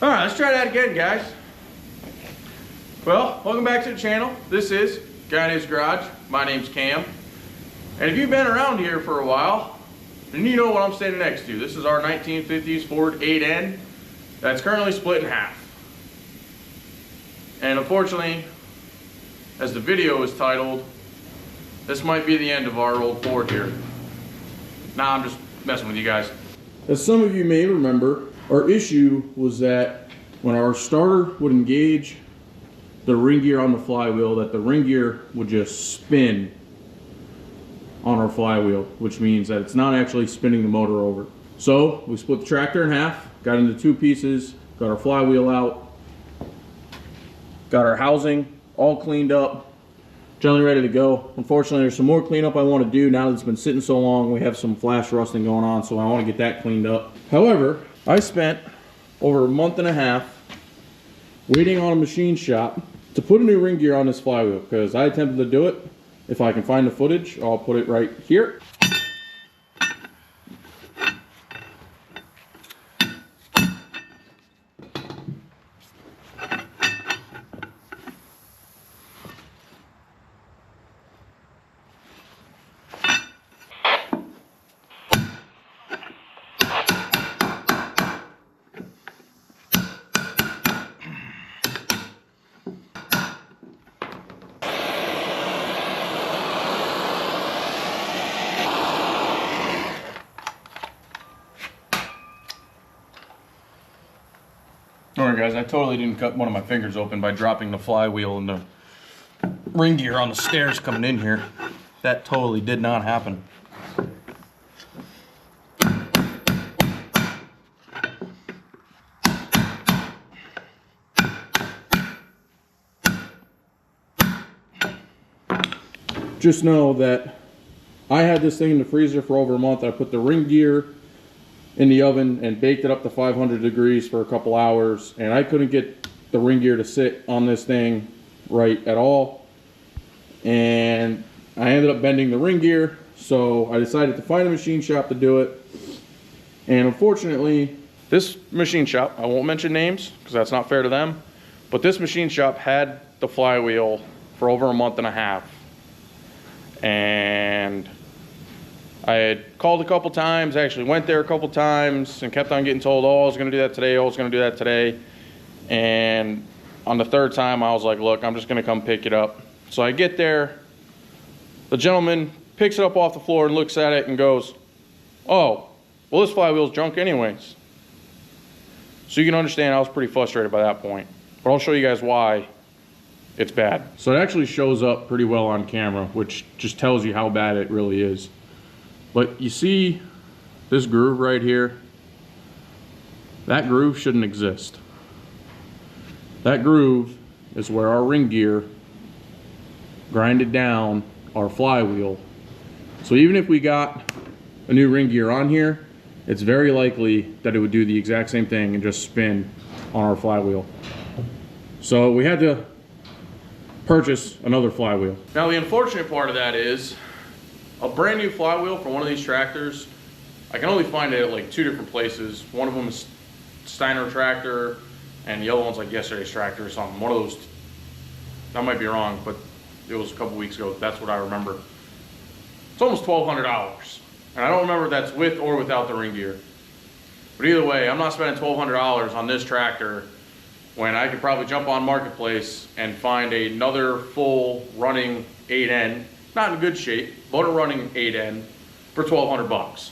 All right, let's try that again, guys. Well, welcome back to the channel. This is Guy in His Garage. My name's Cam. And if you've been around here for a while, then you know what I'm standing next to. This is our 1950s Ford 8N that's currently split in half. And unfortunately, as the video is titled, this might be the end of our old Ford here. Nah, I'm just messing with you guys. As some of you may remember, our issue was that when our starter would engage the ring gear on the flywheel, that the ring gear would just spin on our flywheel, which means that it's not actually spinning the motor over. So we split the tractor in half, got into two pieces, got our flywheel out, got our housing all cleaned up, generally ready to go. Unfortunately, there's some more cleanup I want to do now that it's been sitting so long. We have some flash rusting going on, so I want to get that cleaned up. However, I spent over a month and a half waiting on a machine shop to put a new ring gear on this flywheel because I attempted to do it. If I can find the footage, I'll put it right here. Alright guys, I totally didn't cut one of my fingers open by dropping the flywheel and the ring gear on the stairs coming in here. That totally did not happen. Just know that I had this thing in the freezer for over a month. I put the ring gear in the oven and baked it up to 500 degrees for a couple hours, and I couldn't get the ring gear to sit on this thing right at all, and I ended up bending the ring gear, so I decided to find a machine shop to do it. And unfortunately, this machine shop, I won't mention names because that's not fair to them, but this machine shop had the flywheel for over a month and a half, and I had called a couple times, actually went there a couple times and kept on getting told, oh, I was gonna do that today, oh, I was gonna do that today. And on the third time, I was like, look, I'm just gonna come pick it up. So I get there, the gentleman picks it up off the floor and looks at it and goes, oh, well, this flywheel's junk anyways. So you can understand I was pretty frustrated by that point. But I'll show you guys why it's bad. So it actually shows up pretty well on camera, which just tells you how bad it really is. But you see this groove right here? That groove shouldn't exist. That groove is where our ring gear grinded down our flywheel. So even if we got a new ring gear on here, it's very likely that it would do the exact same thing and just spin on our flywheel. So we had to purchase another flywheel. Now the unfortunate part of that is a brand new flywheel for one of these tractors, I can only find it at like two different places. One of them is Steiner Tractor, and the other one's like Yesterday's Tractor or something. One of those, I might be wrong, but it was a couple weeks ago. That's what I remember. It's almost $1,200, and I don't remember if that's with or without the ring gear. But either way, I'm not spending $1,200 on this tractor when I could probably jump on Marketplace and find another full running 8N, not in good shape, but a running 8N for 1,200 bucks,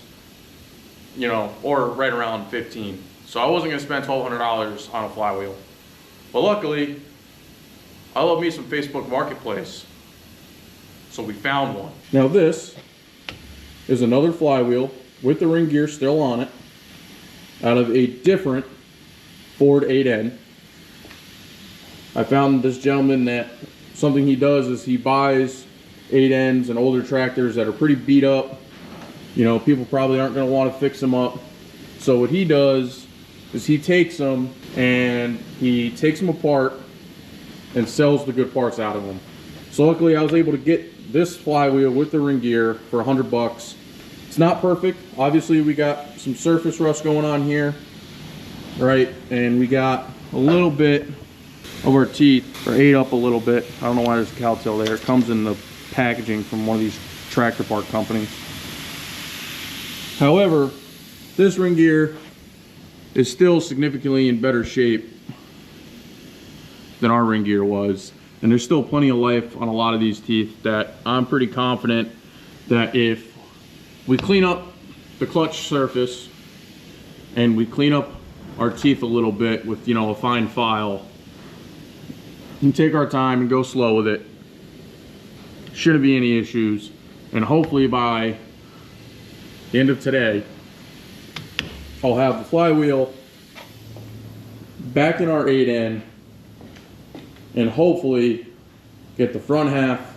you know, or right around 15. So I wasn't gonna spend $1,200 on a flywheel. But luckily, I love me some Facebook Marketplace, so we found one. Now this is another flywheel with the ring gear still on it, out of a different Ford 8N. I found this gentleman that something he does is he buys 8Ns and older tractors that are pretty beat up. You know, people probably aren't going to want to fix them up. So what he does is he takes them and he takes them apart and sells the good parts out of them. So luckily I was able to get this flywheel with the ring gear for 100 bucks. It's not perfect. Obviously we got some surface rust going on here. right? And we got a little bit of our teeth are ate up a little bit. I don't know why there's a cowtail there. It comes in the packaging from one of these tractor part companies. However, this ring gear is still significantly in better shape than our ring gear was. And there's still plenty of life on a lot of these teeth that I'm pretty confident that if we clean up the clutch surface and we clean up our teeth a little bit with, you know, a fine file, and take our time and go slow with it, shouldn't be any issues. And hopefully by the end of today, I'll have the flywheel back in our 8N and hopefully get the front half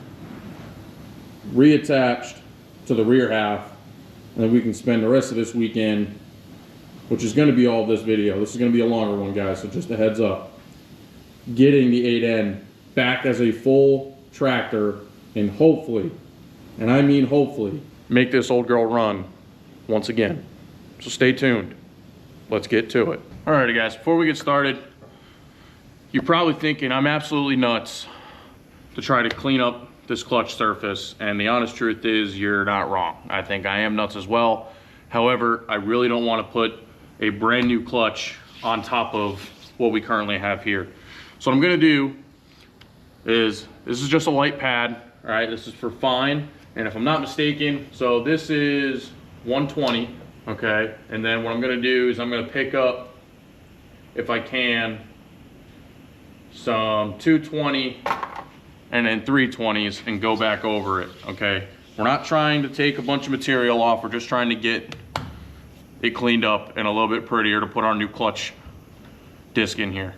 reattached to the rear half, and then we can spend the rest of this weekend, which is going to be all of this video. This is going to be a longer one, guys, so just a heads up, getting the 8N back as a full tractor and hopefully, and I mean hopefully, make this old girl run once again. So stay tuned. Let's get to it. Alrighty guys, before we get started, you're probably thinking I'm absolutely nuts to try to clean up this clutch surface, and the honest truth is you're not wrong. I think I am nuts as well. However, I really don't want to put a brand new clutch on top of what we currently have here. So what I'm gonna do is, this is just a light pad, all right? This is for fine, and if I'm not mistaken, so this is 120, okay? And then what I'm gonna do is I'm gonna pick up, if I can, some 220 and then 320s and go back over it, okay? We're not trying to take a bunch of material off, we're just trying to get it cleaned up and a little bit prettier to put our new clutch disc in here.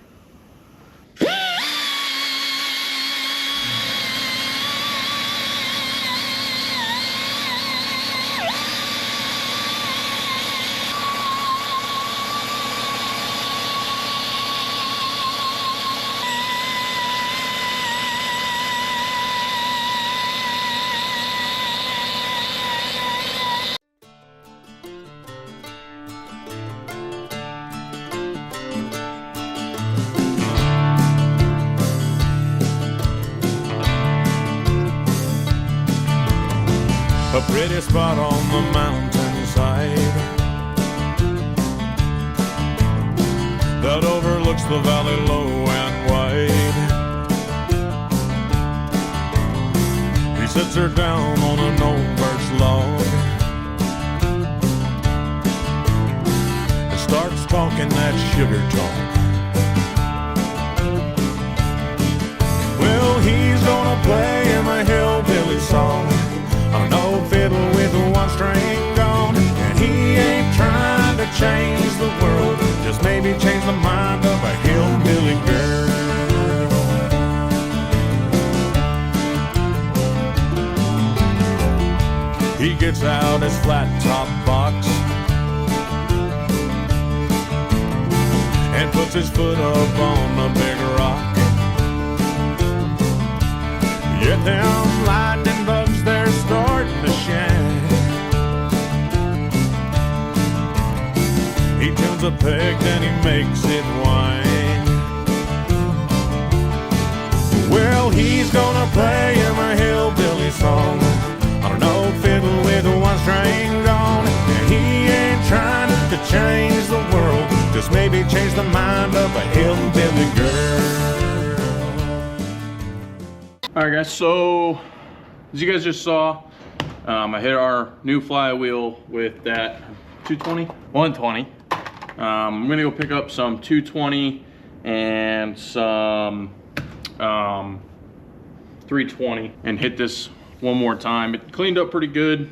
A pretty spot on the mountainside that overlooks the valley low and wide. He sits her down on an old birch log and starts talking that sugar talk. Well, he's gonna play him a hillbilly song on an old fiddle with one string gone. And he ain't trying to change the world, just maybe change the mind of a hillbilly girl. He gets out his flat top box and puts his foot up on a big rock. Yet them lightning bugs, they're starting to shine. He tunes a peg, then he makes it whine. Well, he's gonna play him a hillbilly song on an old fiddle with one string gone. And he ain't trying to change the world, just maybe change the mind of a hillbilly girl. All right guys, so as you guys just saw, I hit our new flywheel with that 220, 120. I'm gonna go pick up some 220 and some 320 and hit this one more time. It cleaned up pretty good.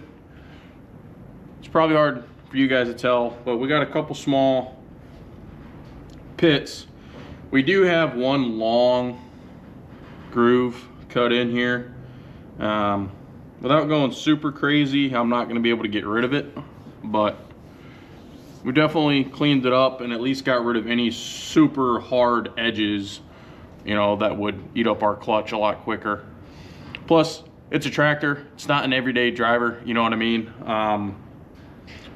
It's probably hard for you guys to tell, but we got a couple small pits. We do have one long groove cut in here. Without going super crazy, I'm not going to be able to get rid of it, but we definitely cleaned it up and at least got rid of any super hard edges, you know, that would eat up our clutch a lot quicker. Plus, it's a tractor, it's not an everyday driver, you know what I mean?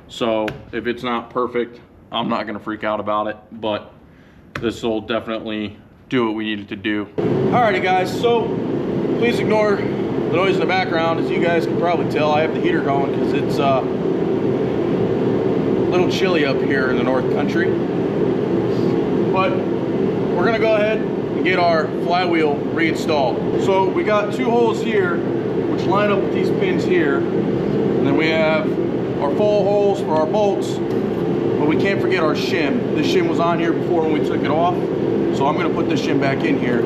So if it's not perfect, I'm not gonna freak out about it, but this will definitely do what we needed to do. Alrighty guys, so please ignore the noise in the background. As you guys can probably tell, I have the heater going because it's a little chilly up here in the North Country. But we're gonna go ahead and get our flywheel reinstalled. So we got 2 holes here, which line up with these pins here. And then we have our full holes for our bolts, but we can't forget our shim. This shim was on here before when we took it off. So I'm gonna put this shim back in here.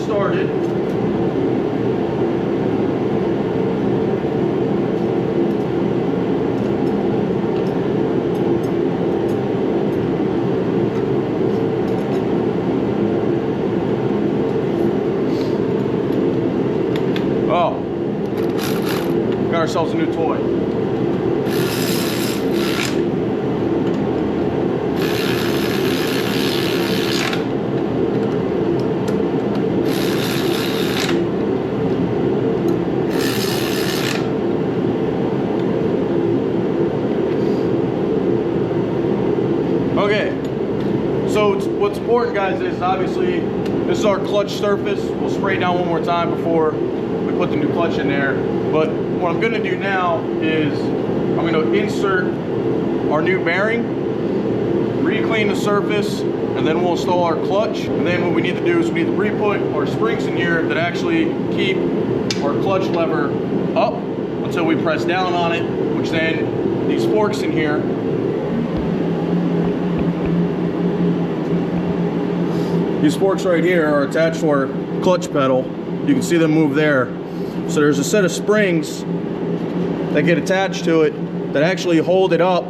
Started. Oh, got ourselves a new toy. Okay, so what's important, guys, is obviously this is our clutch surface. We'll spray it down one more time before we put the new clutch in there. But what I'm gonna do now is I'm gonna insert our new bearing, re-clean the surface, and then we'll install our clutch. And then what we need to do is we need to re-put our springs in here that actually keep our clutch lever up until we press down on it, which then these forks in here, these forks right here are attached to our clutch pedal. You can see them move there. So there's a set of springs that get attached to it that actually hold it up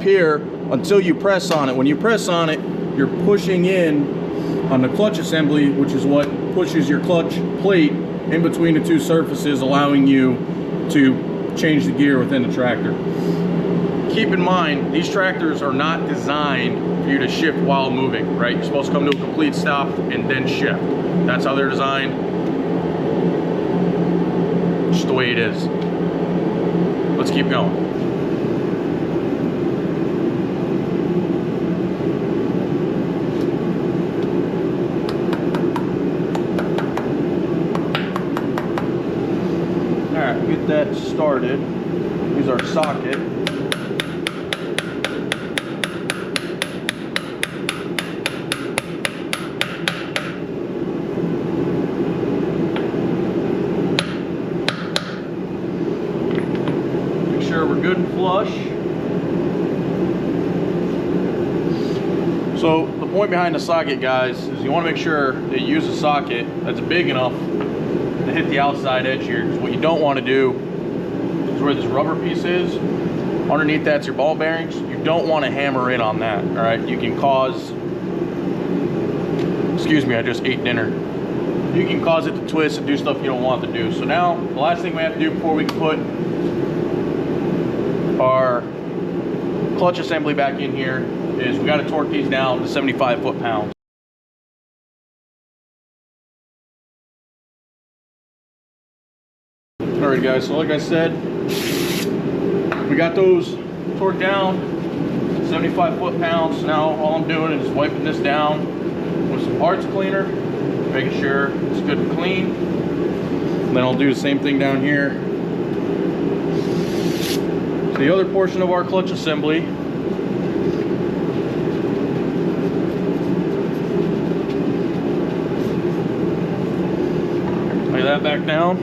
here until you press on it. When you press on it, you're pushing in on the clutch assembly, which is what pushes your clutch plate in between the 2 surfaces, allowing you to change the gear within the tractor. Keep in mind, these tractors are not designed for you to shift while moving, right? You're supposed to come to a complete stop and then shift. That's how they're designed. Just the way it is. Let's keep going. All right, get that started. Use our socket. We're good and flush. So the point behind the socket, guys, is you want to make sure that you use a socket that's big enough to hit the outside edge here. Because what you don't want to do is where this rubber piece is, underneath that's your ball bearings. You don't want to hammer in on that, all right? You can cause, excuse me, I just ate dinner. You can cause it to twist and do stuff you don't want to do. So now the last thing we have to do before we can put our clutch assembly back in here is we got to torque these down to 75 foot-pounds. Alright guys, so like I said, we got those torqued down 75 foot-pounds. Now all I'm doing is wiping this down with some parts cleaner, making sure it's good and clean. And then I'll do the same thing down here. The other portion of our clutch assembly. Lay that back down.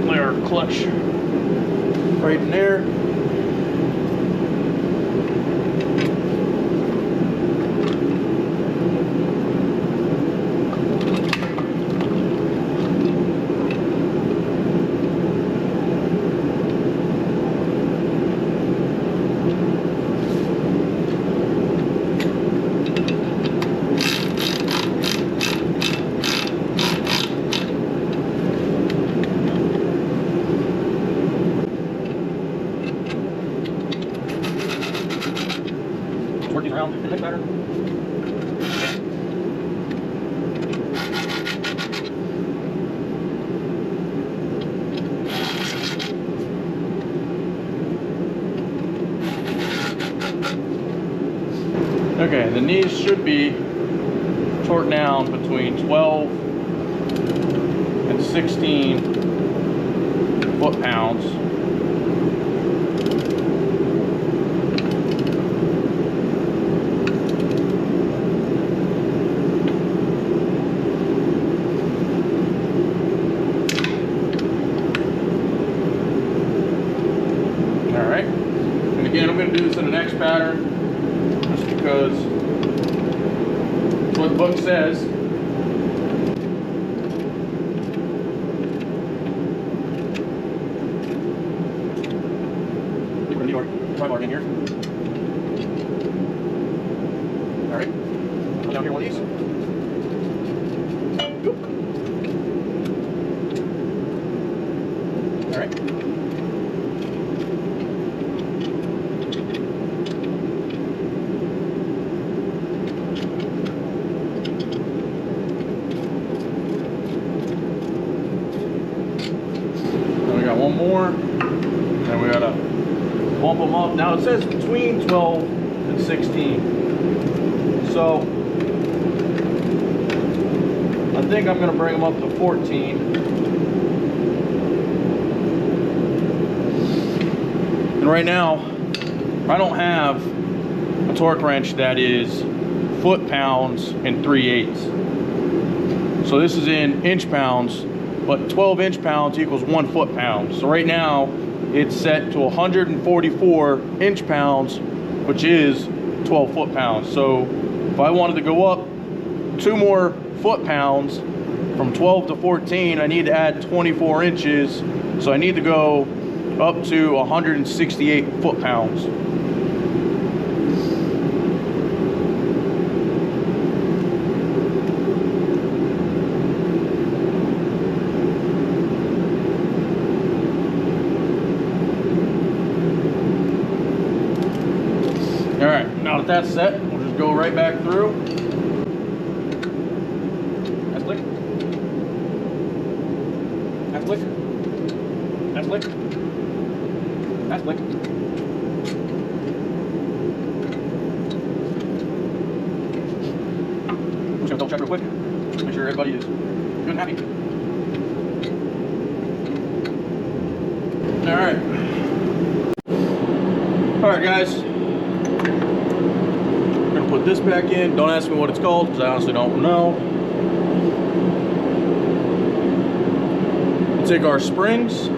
Lay our clutch right in there. Work these around in the next pattern. Okay, the knees should be torqued down between 12 and 16 foot-pounds. All right, and again, I'm going to do this in the next pattern. Just because it's what the book says. We're going to need our tri-bar in here. All right, come down here one of these. Oop. All right. One more, and we gotta bump them up. Now it says between 12 and 16, so I think I'm gonna bring them up to 14. And right now, I don't have a torque wrench that is foot-pounds and 3/8. So this is in inch-pounds. But 12 inch-pounds equals 1 foot-pound. So right now, it's set to 144 inch-pounds, which is 12 foot-pounds. So if I wanted to go up 2 more foot-pounds from 12 to 14, I need to add 24 inches. So I need to go up to 168 foot-pounds. All right, now that that's set, we'll just go right back through. That's click. That's click. That's click. That's click. I'm just gonna double check real quick. Make sure everybody is good and happy. All right. All right, guys. Put this back in. Don't ask me what it's called because I honestly don't know. We'll take our springs.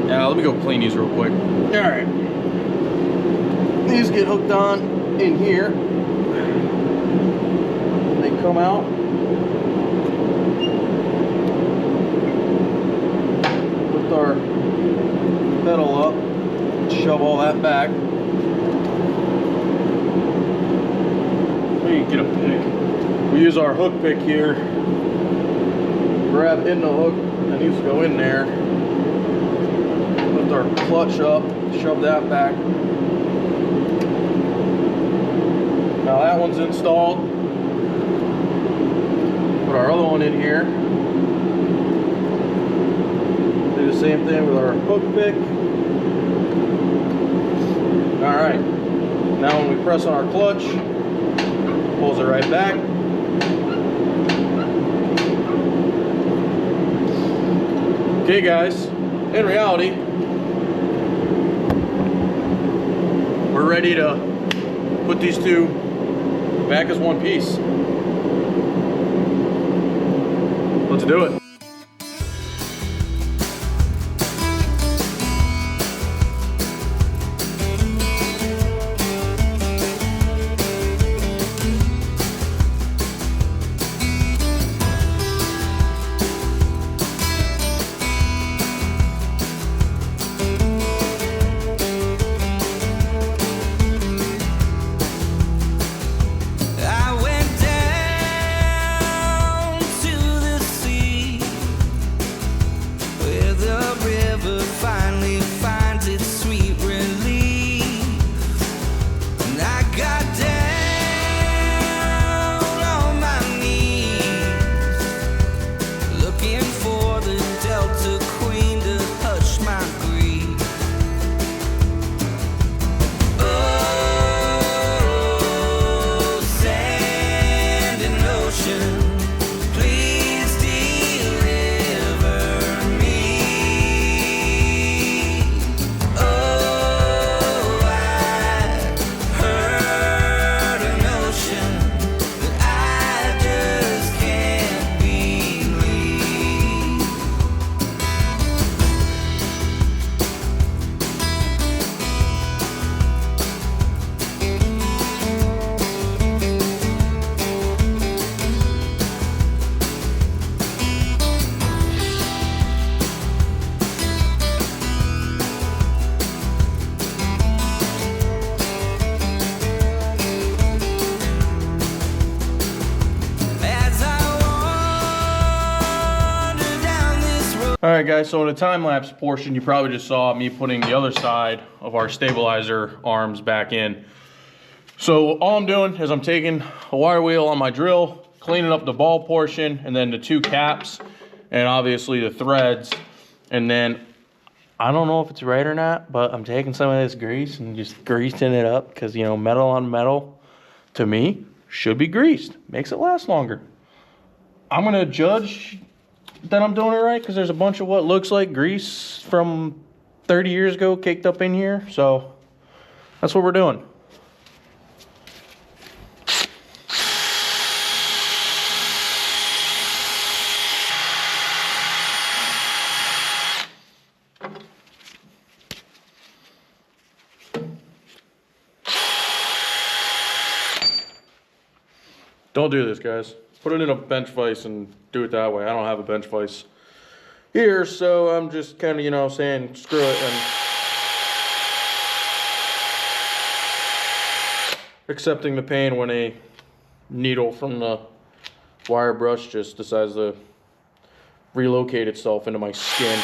Now let me go clean these real quick. All right. These get hooked on in here. They come out. Lift our pedal up. Shove all that back. Get a pick. We use our hook pick here. Grab in the hook that needs to go in there. Lift our clutch up, shove that back. Now that one's installed. Put our other one in here. Do the same thing with our hook pick. Alright. Now when we press on our clutch, pulls it right back. Okay guys, in reality, we're ready to put these two back as one piece. Let's do it. I went down to the sea right, guys, so in the time-lapse portion, you probably just saw me putting the other side of our stabilizer arms back in. So all I'm doing is I'm taking a wire wheel on my drill, cleaning up the ball portion, and then the two caps, and obviously the threads. And then, I don't know if it's right or not, but I'm taking some of this grease and just greasing it up, because, you know, metal on metal, to me, should be greased. Makes it last longer. I'm gonna judge that I'm doing it right, because there's a bunch of what looks like grease from 30 years ago caked up in here. So that's what we're doing. Don't do this, guys. Put it in a bench vise and do it that way. I don't have a bench vise here, so I'm just kind of, you know, saying screw it and accepting the pain when a needle from the wire brush just decides to relocate itself into my skin.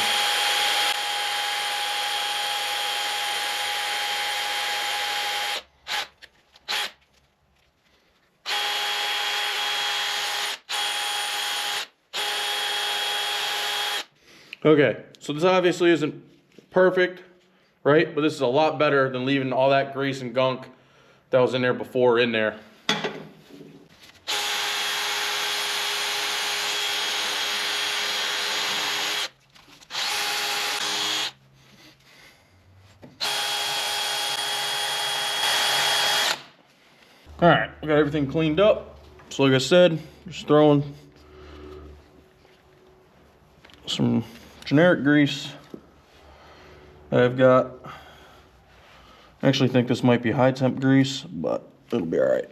Okay, so this obviously isn't perfect, right? But this is a lot better than leaving all that grease and gunk that was in there before in there. All right, we got everything cleaned up. So like I said, just throwing some generic grease that I've got. I actually think this might be high temp grease, but it'll be all right.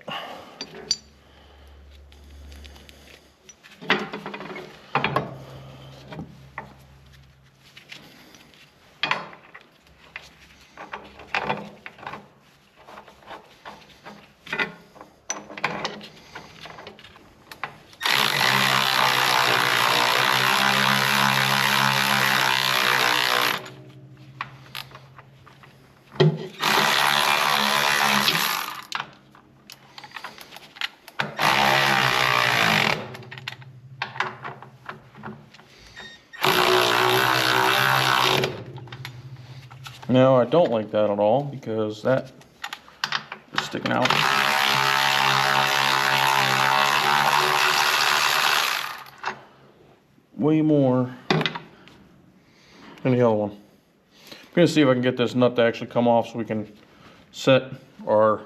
No, I don't like that at all, because that is sticking out. Way more than the other one. I'm gonna see if I can get this nut to actually come off so we can set our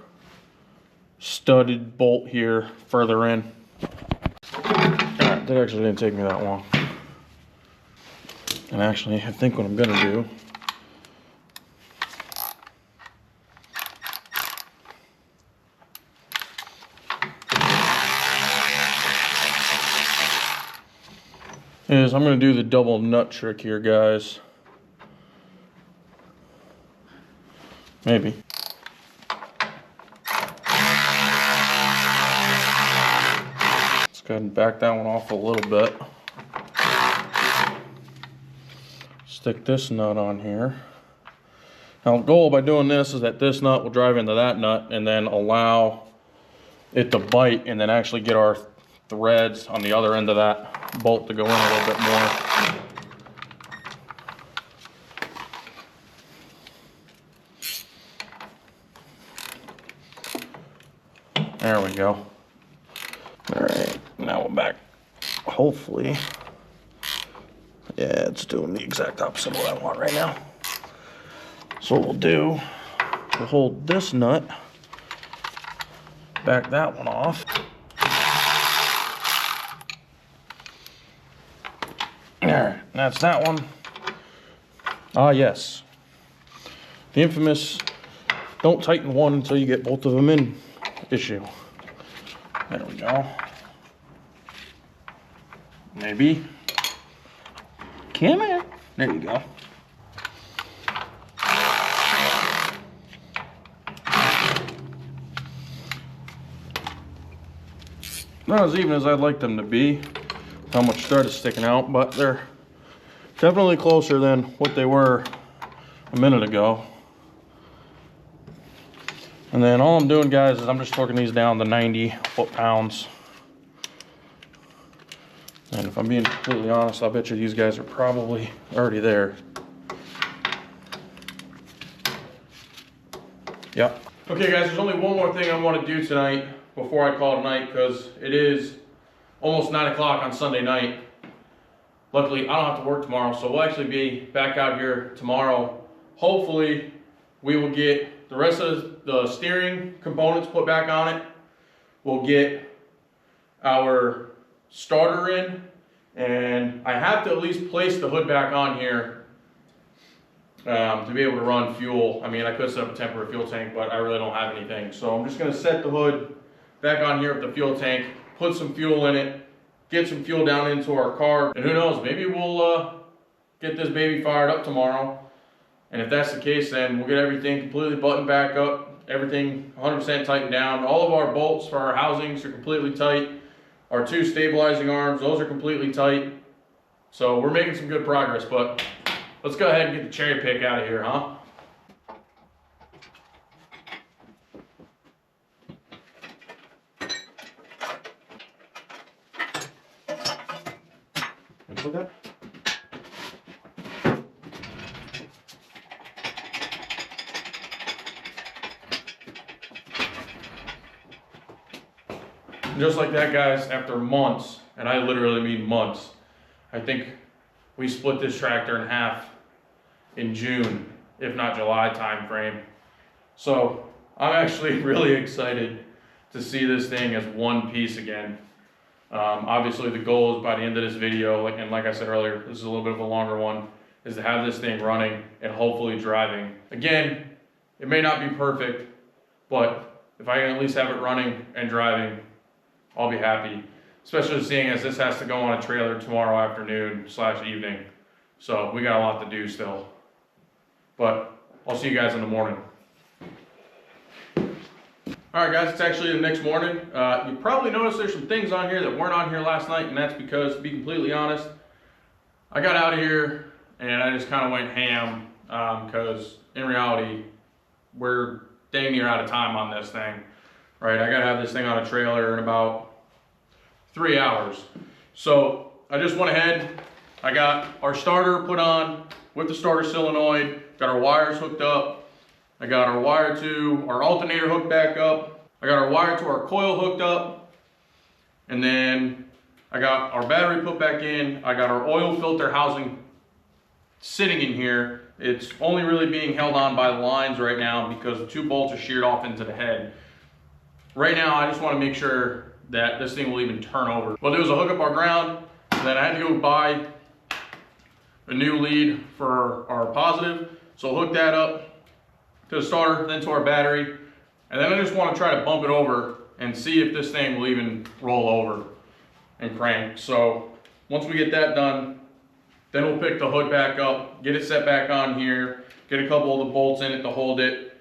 studded bolt here further in. Alright, that actually didn't take me that long. And actually, I think what I'm gonna do is I'm going to do the double nut trick here, guys. Maybe. Let's go ahead and back that one off a little bit. Stick this nut on here. Now the goal by doing this is that this nut will drive into that nut and then allow it to bite and then actually get our threads on the other end of that bolt to go in a little bit more. There we go. All right, now we're back. Hopefully, yeah, it's doing the exact opposite of what I want right now. So what we'll do, we'll hold this nut, back that one off. Alright, that's that one. Ah, yes. The infamous don't tighten one until you get both of them in issue. There we go. Maybe. Come on. There you go. Not as even as I'd like them to be. How much thread is sticking out, but they're Definitely closer than what they were a minute ago. And then all I'm doing, guys, is I'm just torquing these down to 90 foot-pounds. And if I'm being completely honest, I bet you these guys are probably already there. Yep. Okay, guys, there's only one more thing I want to do tonight before I call it night, because it is almost 9 o'clock on Sunday night. Luckily, I don't have to work tomorrow, so we'll actually be back out here tomorrow. Hopefully, we will get the rest of the steering components put back on it. We'll get our starter in, and I have to at least place the hood back on here to be able to run fuel. I mean, I could set up a temporary fuel tank, but I really don't have anything. So I'm just gonna set the hood back on here with the fuel tank, put some fuel in it, get some fuel down into our car, and who knows, maybe we'll get this baby fired up tomorrow. And if that's the case, then we'll get everything completely buttoned back up, everything 100% tightened down. All of our bolts for our housings are completely tight. Our 2 stabilizing arms, those are completely tight. So we're making some good progress, but let's go ahead and get the cherry pick out of here, huh? Look at that. Just like that, guys, after months, and I literally mean months, I think we split this tractor in half in June, if not July time frame. So I'm actually really excited to see this thing as one piece again. Obviously the goal is by the end of this video, and like I said earlier, this is a little bit of a longer one, is to have this thing running and hopefully driving. Again, it may not be perfect, but if I can at least have it running and driving, I'll be happy. Especially seeing as this has to go on a trailer tomorrow afternoon / evening. So we got a lot to do still. But I'll see you guys in the morning. Alright guys, it's actually the next morning. You probably noticed there's some things on here that weren't on here last night, and that's because, to be completely honest, I got out of here and I just kind of went ham, because in reality, we're dang near out of time on this thing. Right, I gotta have this thing on a trailer in about 3 hours. So I just went ahead, I got our starter put on with the starter solenoid, got our wires hooked up, I got our wire to our alternator hooked back up, I got our wire to our coil hooked up, and then I got our battery put back in, I got our oil filter housing sitting in here. It's only really being held on by the lines right now because the 2 bolts are sheared off into the head. Right now, I just want to make sure that this thing will even turn over. What I'll do is I'll hook up our ground, and then I had to go buy a new lead for our positive. So I'll hook that up to the starter, then to our battery. And then I just want to try to bump it over and see if this thing will even roll over and crank. So once we get that done, then we'll pick the hood back up, get it set back on here, get a couple of the bolts in it to hold it,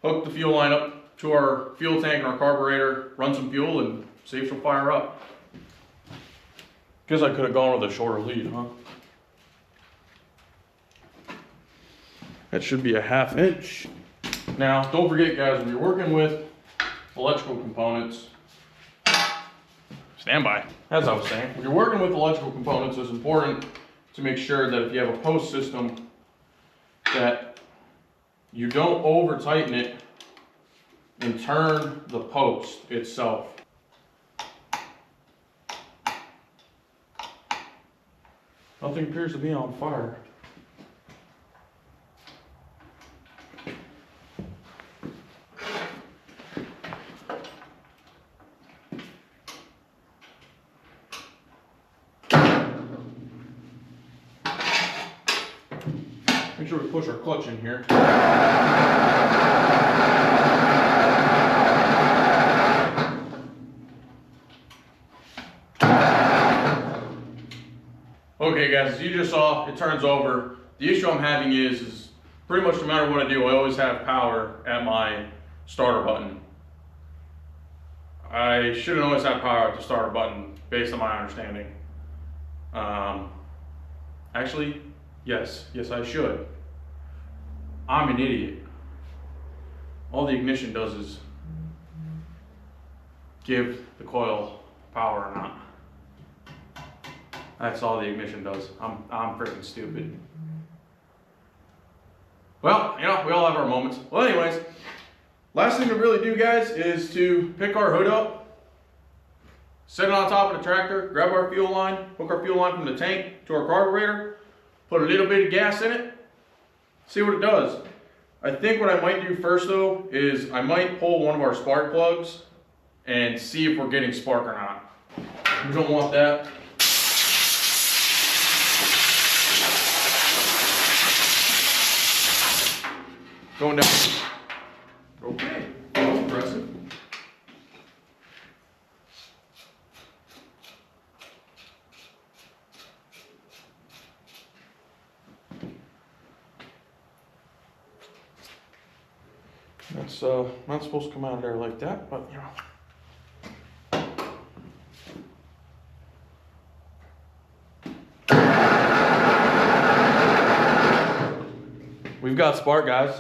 hook the fuel line up to our fuel tank and our carburetor, run some fuel, and see if she'll fire up. Guess I could have gone with a shorter lead, huh? That should be a 1/2 inch. Now, don't forget, guys, when you're working with electrical components, stand by. As I was saying, when you're working with electrical components, it's important to make sure that if you have a post system, that you don't over tighten it and turn the post itself. Nothing appears to be on fire. Make sure we push our clutch in here. Okay guys, as you just saw, it turns over. The issue I'm having is pretty much no matter what I do, I always have power at my starter button. I shouldn't always have power at the starter button, based on my understanding. Actually, yes, I should. I'm an idiot. All the ignition does is give the coil power or not. That's all the ignition does. I'm freaking stupid. Well, you know, we all have our moments. Well, anyways, last thing to really do, guys, is to pick our hood up, set it on top of the tractor, grab our fuel line, hook our fuel line from the tank to our carburetor, put a little bit of gas in it, see what it does. I think what I might do first though is I might pull one of our spark plugs and see if we're getting spark or not. We don't want that. Going down. Okay, that was impressive. That's not supposed to come out of there like that, but you know. We've got spark, guys.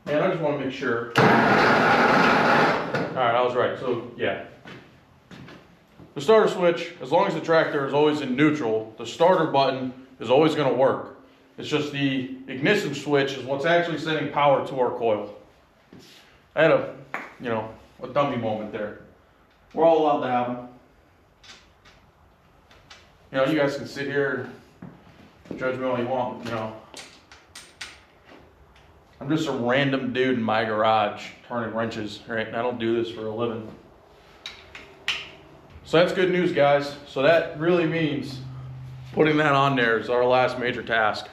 And I just want to make sure. All right, I was right. So yeah, the starter switch, as long as the tractor is always in neutral, the starter button is always going to work. It's just the ignition switch is what's actually sending power to our coil. I had a dummy moment there. We're all allowed to have them. You know, you guys can sit here and judge me all you want, you know. I'm just a random dude in my garage turning wrenches, right? And I don't do this for a living. So that's good news, guys. So that really means putting that on there is our last major task.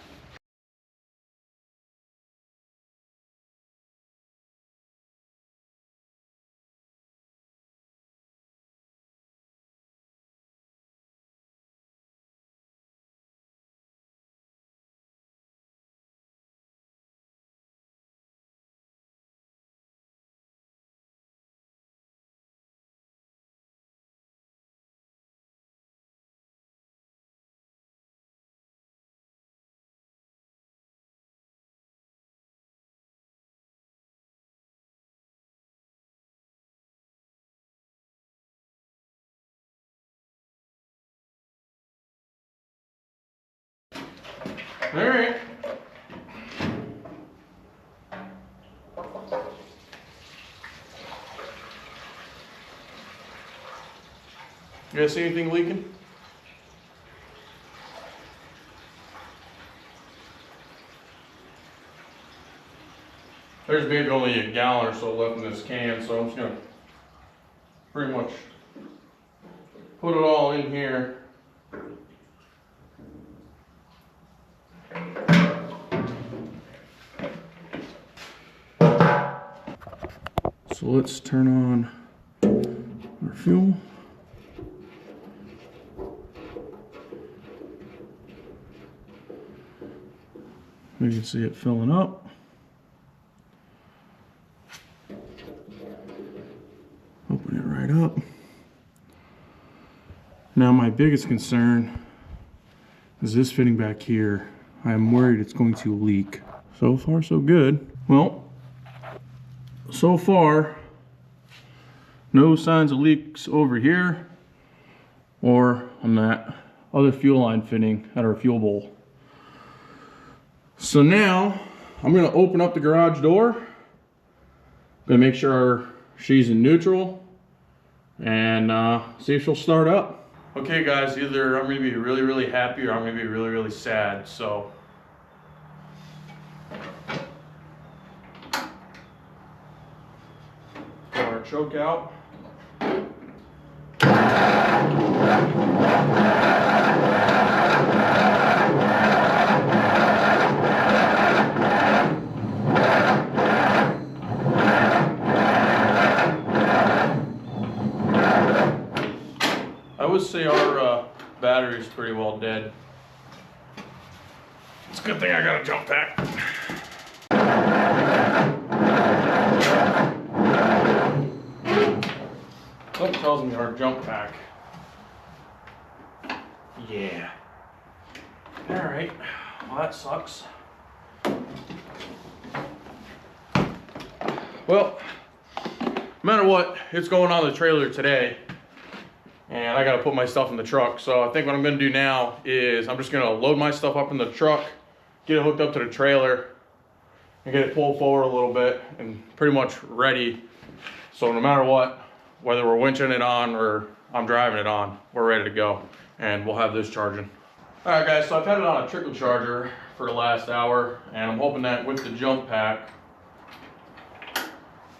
All right. You guys see anything leaking? There's maybe only a gallon or so left in this can, so I'm just gonna pretty much put it all in here. So let's turn on our fuel. You can see it filling up. Open it right up. Now my biggest concern is this fitting back here. I'm worried it's going to leak. So far so good. Well, so far no signs of leaks over here or on that other fuel line fitting at our fuel bowl. So now I'm going to open up the garage door. I'm going to make sure she's in neutral and see if she'll start up. Okay guys, either I'm going to be really, really happy or I'm going to be really, really sad. So pull our choke out. I would say our battery's pretty well dead. It's a good thing I got a jump pack. Something tells me our jump pack Yeah. All right. Well, that sucks. Well, no matter what, it's going on the trailer today. And I got to put my stuff in the truck. So I think what I'm going to do now is I'm just going to load my stuff up in the truck, get it hooked up to the trailer, and get it pulled forward a little bit and pretty much ready. So no matter what, whether we're winching it on or I'm driving it on, we're ready to go. And we'll have this charging. All right, guys, so I've had it on a trickle charger for the last hour, and I'm hoping that with the jump pack,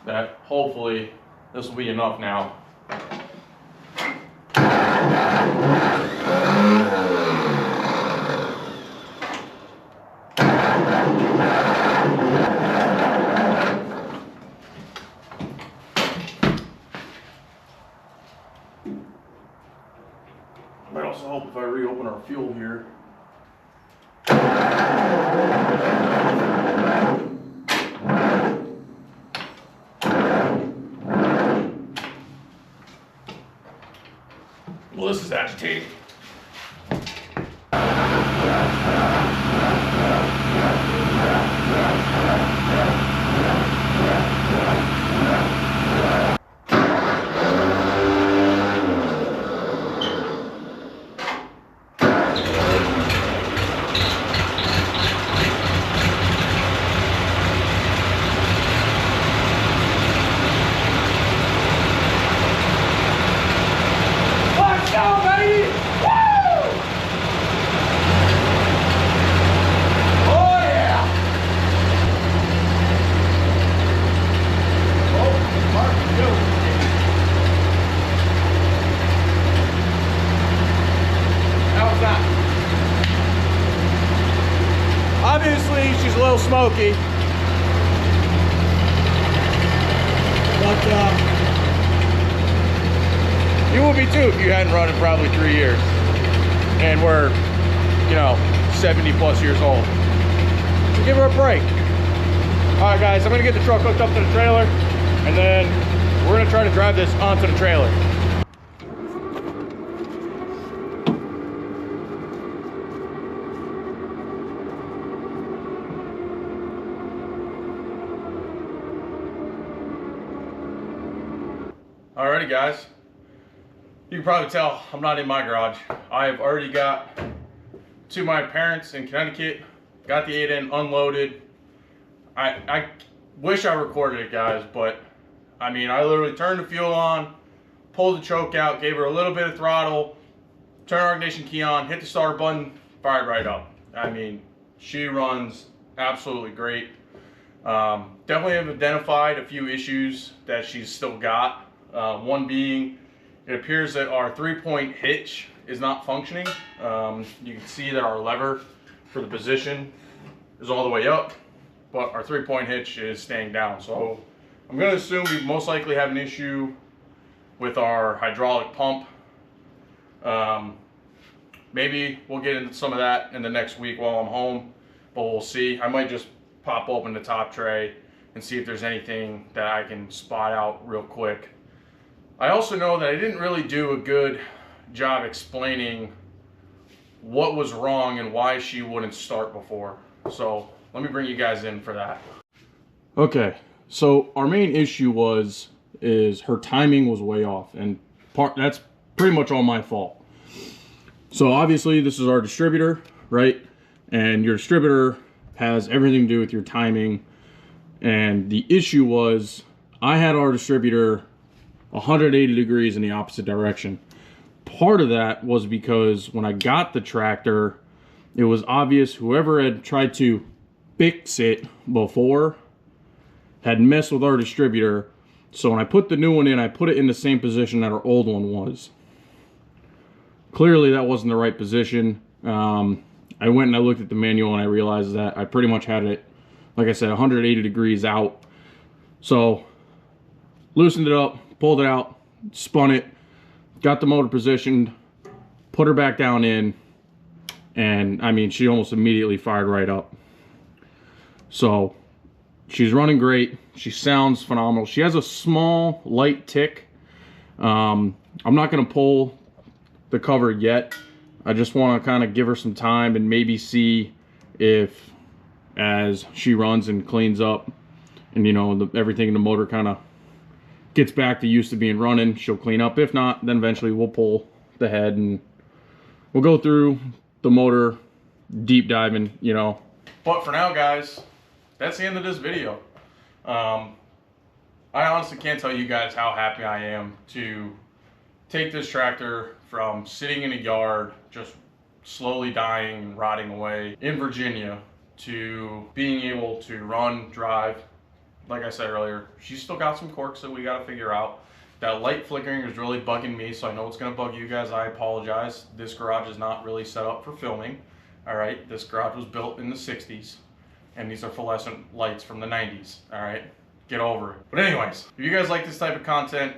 that hopefully this will be enough now. I might also help if I reopen our fuel here. Well, this is agitating. Obviously, she's a little smoky, but you would be too if you hadn't run in probably 3 years, and we're, you know, 70 plus years old. So give her a break. All right, guys, I'm gonna get the truck hooked up to the trailer, and then we're gonna try to drive this onto the trailer. Alrighty, guys, you can probably tell I'm not in my garage. I've already got to my parents in Connecticut, got the 8N unloaded. I wish I recorded it, guys, but I mean, I literally turned the fuel on, pulled the choke out, gave her a little bit of throttle, turned our ignition key on, hit the start button, fired right up. I mean, she runs absolutely great. Definitely have identified a few issues that she's still got. One being, it appears that our 3-point hitch is not functioning. You can see that our lever for the position is all the way up, but our 3-point hitch is staying down. So I'm going to assume we most likely have an issue with our hydraulic pump. Maybe we'll get into some of that in the next week while I'm home, but we'll see. I might just pop open the top tray and see if there's anything that I can spot out real quick. I also know that I didn't really do a good job explaining what was wrong and why she wouldn't start before. So let me bring you guys in for that. Okay, so our main issue is her timing was way off, and that's pretty much all my fault. So obviously this is our distributor, right? And your distributor has everything to do with your timing. And the issue was I had our distributor 180 degrees in the opposite direction. Part of that was because when I got the tractor, it was obvious whoever had tried to fix it before had messed with our distributor. So when I put the new one in, I put it in the same position that our old one was. Clearly that wasn't the right position. I went and I looked at the manual and I realized that I pretty much had it, like I said, 180 degrees out. So loosened it up, pulled it out, spun it, got the motor positioned, put her back down in, and I mean, she almost immediately fired right up. So she's running great. She sounds phenomenal. She has a small light tick. I'm not going to pull the cover yet. I just want to kind of give her some time and maybe see if, as she runs and cleans up and, you know, everything in the motor kind of gets back to used to being running, she'll clean up. If not, then eventually we'll pull the head and we'll go through the motor, deep diving, you know. But for now, guys, that's the end of this video. I honestly can't tell you guys how happy I am to take this tractor from sitting in a yard, just slowly dying and rotting away in Virginia, to being able to run, drive. Like I said earlier, she's still got some quirks that we got to figure out. That light flickering is really bugging me, so I know it's going to bug you guys. I apologize. This garage is not really set up for filming. All right, this garage was built in the 60s, and these are fluorescent lights from the 90s. All right, get over it. But anyways, if you guys like this type of content,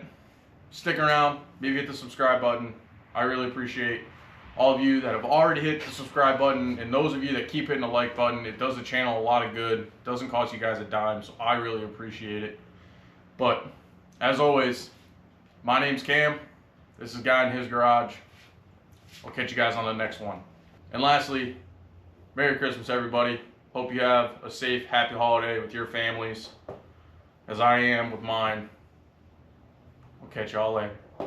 stick around, maybe hit the subscribe button. I really appreciate all of you that have already hit the subscribe button, and those of you that keep hitting the like button. It does the channel a lot of good. It doesn't cost you guys a dime, so I really appreciate it. But as always, my name's Cam. This is Guy in His Garage. I'll catch you guys on the next one. And lastly, Merry Christmas, everybody. Hope you have a safe, happy holiday with your families, as I am with mine. I'll catch y'all later.